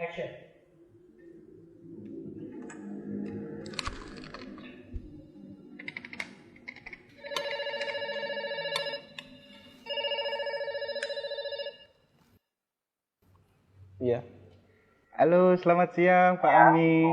Iya. Halo, selamat siang Pak Ami.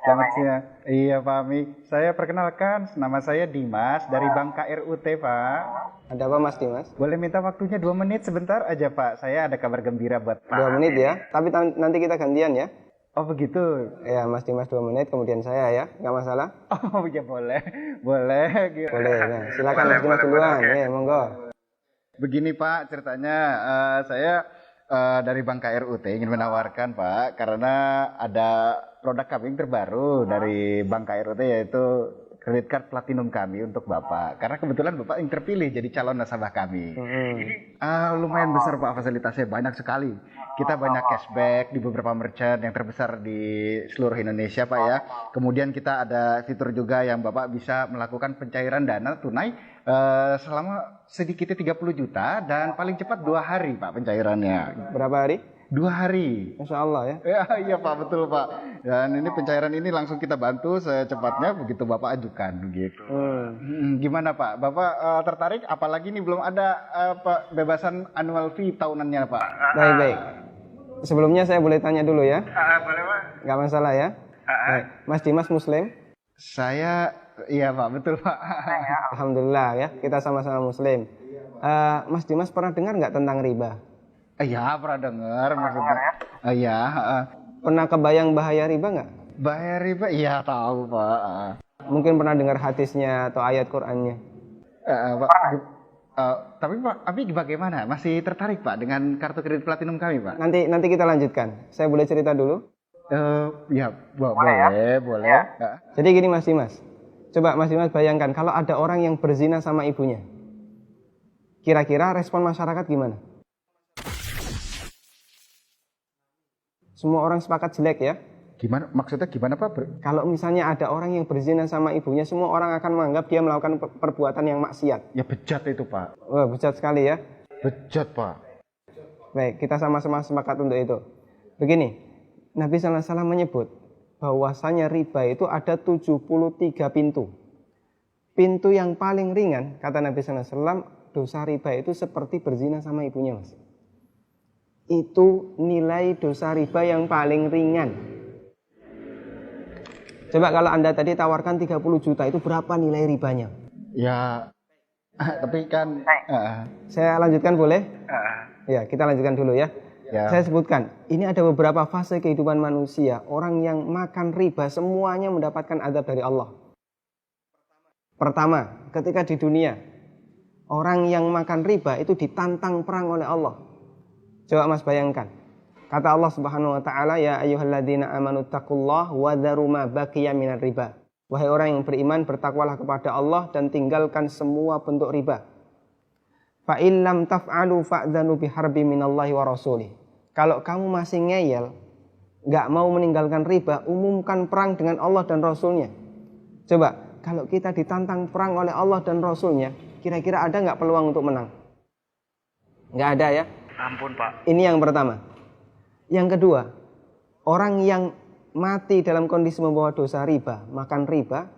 Selamat siang. Iya Pak Ami. Saya perkenalkan, nama saya Dimas dari Bank KRUT Pak. Ada apa Mas Dimas? Boleh minta waktunya 2 menit sebentar aja Pak. Saya ada kabar gembira buat Pak. 2 menit ya. Tapi nanti kita gantian ya. Oh begitu. Ya Mas Dimas 2 menit, kemudian saya ya. Nggak masalah? Oh ya boleh. Boleh. Boleh. Nah, silakan Mas Dimas duluan. Ya, monggo. Begini Pak, ceritanya saya dari Bank KRUT ingin menawarkan Pak, karena ada produk kami yang terbaru dari Bank KRUT, yaitu credit card platinum kami untuk Bapak. Karena kebetulan Bapak yang terpilih jadi calon nasabah kami. Lumayan besar Pak fasilitasnya, banyak sekali. Kita banyak cashback di beberapa merchant yang terbesar di seluruh Indonesia Pak ya. Kemudian kita ada fitur juga yang Bapak bisa melakukan pencairan dana tunai selama sedikitnya 30 juta dan paling cepat 2 hari Pak pencairannya. Berapa hari? 2 hari. Masya Allah ya. Ya, iya Pak, betul Pak. Dan ini pencairan ini langsung kita bantu secepatnya begitu Bapak ajukan gitu. Gimana Pak? Bapak tertarik? Apalagi ini belum ada bebasan annual fee tahunannya Pak. Baik. Sebelumnya saya boleh tanya dulu ya? Boleh Pak. Nggak masalah ya? Baik. Mas Dimas Muslim? Saya, iya Pak, betul Pak. Alhamdulillah ya, kita sama-sama Muslim. Mas Dimas pernah dengar nggak tentang riba? Iya, pernah dengar maksudnya. Iya. Pernah kebayang bahaya riba nggak? Bahaya riba? Iya tahu Pak. Mungkin pernah dengar hadisnya atau ayat Qur'annya. Pak. Tapi Pak, bagaimana? Masih tertarik Pak dengan kartu kredit platinum kami Pak? Nanti kita lanjutkan. Saya boleh cerita dulu? Ya, boleh. Ya. Jadi gini Mas Dimas. Coba Mas Dimas bayangkan kalau ada orang yang berzina sama ibunya. Kira-kira respon masyarakat gimana? Semua orang sepakat jelek ya. Gimana? Maksudnya gimana Pak? Kalau misalnya ada orang yang berzina sama ibunya, semua orang akan menganggap dia melakukan perbuatan yang maksiat. Ya bejat itu Pak. Wah, bejat sekali ya. Bejat Pak. Baik, kita sama-sama sepakat untuk itu. Begini, Nabi SAW menyebut bahwasanya riba itu ada 73 pintu. Pintu yang paling ringan, kata Nabi SAW, dosa riba itu seperti berzina sama ibunya Mas. Itu nilai dosa riba yang paling ringan. Coba kalau Anda tadi tawarkan 30 juta, itu berapa nilai ribanya? Ya, tapi kan... Saya lanjutkan boleh? Ya, kita lanjutkan dulu ya. Saya sebutkan, ini ada beberapa fase kehidupan manusia. Orang yang makan riba semuanya mendapatkan azab dari Allah. Pertama, ketika di dunia, orang yang makan riba itu ditantang perang oleh Allah. Coba Mas bayangkan. Kata Allah Subhanahu wa taala, ya ayyuhalladzina amanu taqullaha wa dharu ma baqiya minar riba. Wahai orang yang beriman, bertakwalah kepada Allah dan tinggalkan semua bentuk riba. Fa in lam taf'alu fa'dzanu biharbi minallahi wa rasulih. Kalau kamu masih ngeyel, enggak mau meninggalkan riba, umumkan perang dengan Allah dan Rasulnya. Coba, kalau kita ditantang perang oleh Allah dan Rasulnya, kira-kira ada enggak peluang untuk menang? Enggak ada ya? Ampun Pak. Ini yang pertama. Yang kedua, orang yang mati dalam kondisi membawa dosa riba, makan riba,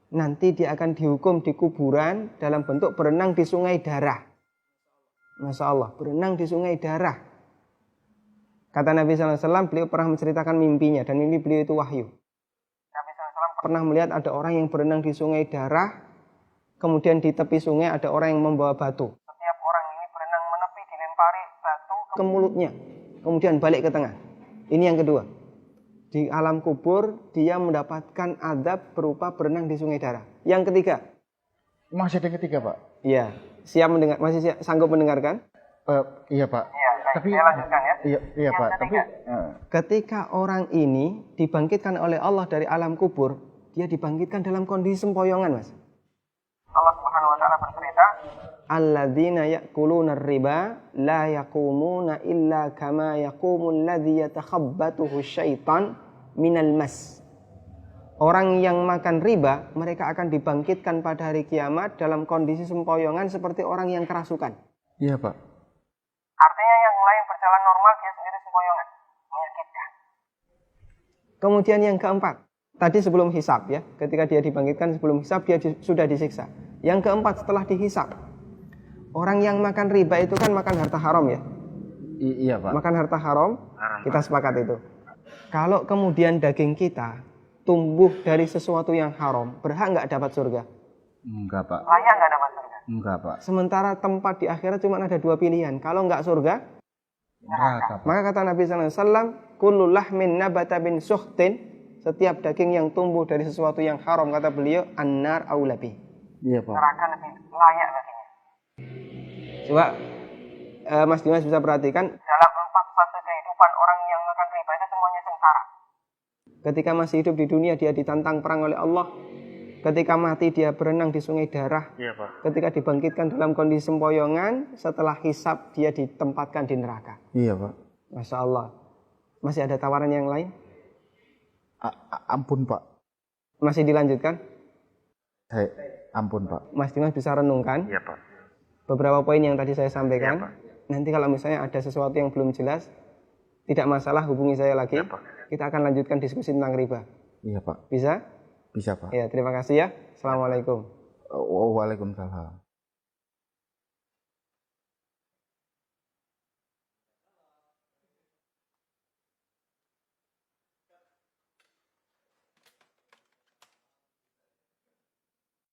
nanti dia akan dihukum di kuburan dalam bentuk berenang di sungai darah. Masya Allah, berenang di sungai darah. Kata Nabi SAW, beliau pernah menceritakan mimpinya, dan mimpi beliau itu wahyu. Nabi SAW pernah melihat ada orang yang berenang di sungai darah, kemudian di tepi sungai ada orang yang membawa batu. Setiap orang ini berenang menepi, dilempari batu ke mulutnya, kemudian balik ke tengah. Ini yang kedua. Di alam kubur, dia mendapatkan azab berupa berenang di sungai darah. Yang ketiga. Masih ada yang ketiga Pak? Iya. Siap mendengar? Masih sanggup mendengarkan? Iya Pak. Iya, tapi saya lanjutkan ya. Iya Pak. Tapi ketika orang ini dibangkitkan oleh Allah dari alam kubur, dia dibangkitkan dalam kondisi sempoyongan, Mas. Allah Subhanahu wa taala bercerita, alladzina ya'kuluna riba la yaqumuna illa kama yaqumul ladzi yatakhabbathu syaitan minal mas. Orang yang makan riba, mereka akan dibangkitkan pada hari kiamat dalam kondisi sempoyongan seperti orang yang kerasukan. Iya Pak. Artinya yang lain berjalan normal, dia sendiri sempoyongan. Menyakitkan. Kemudian yang keempat, tadi sebelum hisab ya, ketika dia dibangkitkan sebelum hisab dia sudah disiksa. Yang keempat setelah dihisab, orang yang makan riba itu kan makan harta haram ya. Iya Pak. Makan harta haram, kita sepakat itu. Kalau kemudian daging kita tumbuh dari sesuatu yang haram, berhak nggak dapat surga? Enggak Pak. Layak nggak dapat surga? Enggak Pak. Sementara tempat di akhirat cuma ada dua pilihan. Kalau nggak surga, Neraka Pak. maka kata Nabi SAW, kullu lahmin nabata bin suhtin, setiap daging yang tumbuh dari sesuatu yang haram, kata beliau, annar aulabi. Iya Pak. Neraka lebih layak baginya. Coba Mas Dimas bisa perhatikan, dalam 4 fase kehidupan orang yang makan riba itu semuanya sengsara. Ketika masih hidup di dunia dia ditantang perang oleh Allah. Ketika mati dia berenang di sungai darah. Iya Pak. Ketika dibangkitkan dalam kondisi sempoyongan, setelah hisab dia ditempatkan di neraka. Iya Pak. Masya Allah. Masih ada tawaran yang lain? Ampun Pak. Masih dilanjutkan? Ampun Pak. Mas Dimas bisa renungkan Iya Pak. beberapa poin yang tadi saya sampaikan. Iya, Pak. Nanti kalau misalnya ada sesuatu yang belum jelas, tidak masalah, hubungi saya lagi. Iya, Pak. Kita akan lanjutkan diskusi tentang riba. Iya Pak. Bisa? Bisa Pak. Ya, terima kasih ya. Assalamualaikum. Waalaikumsalam.